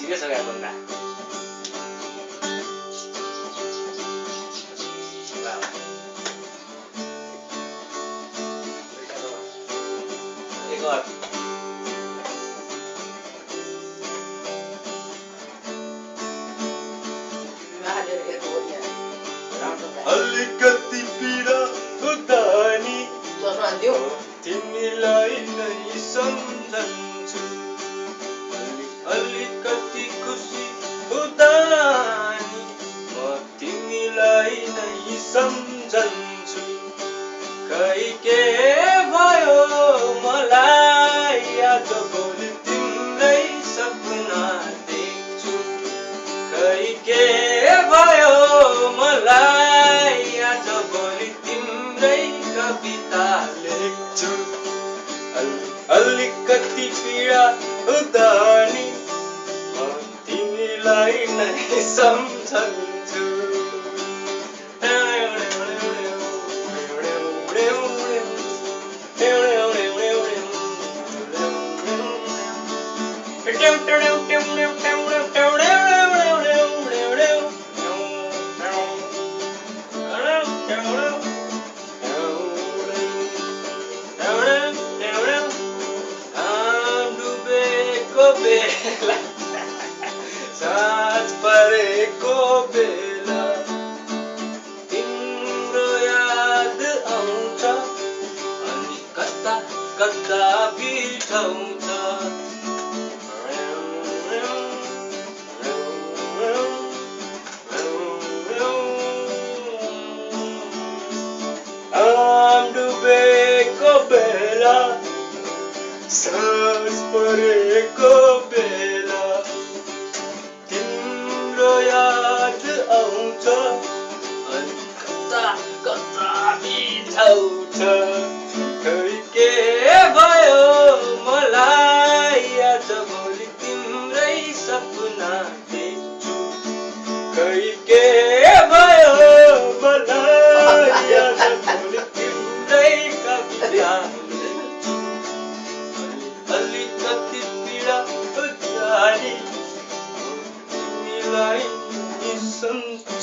serious हो क्या बन्दा एक और अलिकति पीडा हुँदा नि तिमीलाई नै सम्झन्छु अलिकति खुसी हुँदा नि म तिमीलाई नै सम्झन्छु खै के भयो मलाई आज भोलि तिम्रै सपना देख्छु खै के भयो मलाई आज भोलि तिम्रै कविता लेख्छु अलिकति पीडा हुँदा नि म तिमीलाई नै सम्झन्छु बेला साँझ परेको बेला तिम्रो याद आउँछ अनि कता कता बिठाउँछ डुबेको बेला साँझ परेको बेला तिम्रो याद आउँछ अनि कता कता बिठाउँछ खै के भयो मलाई आज भोलि तिम्रै सपना देख्छु खै के भयो मलाई आज भोलि तिम्रै कविता अलिकति पीडा हुँदा नि तिमीलाई सम्झन्छु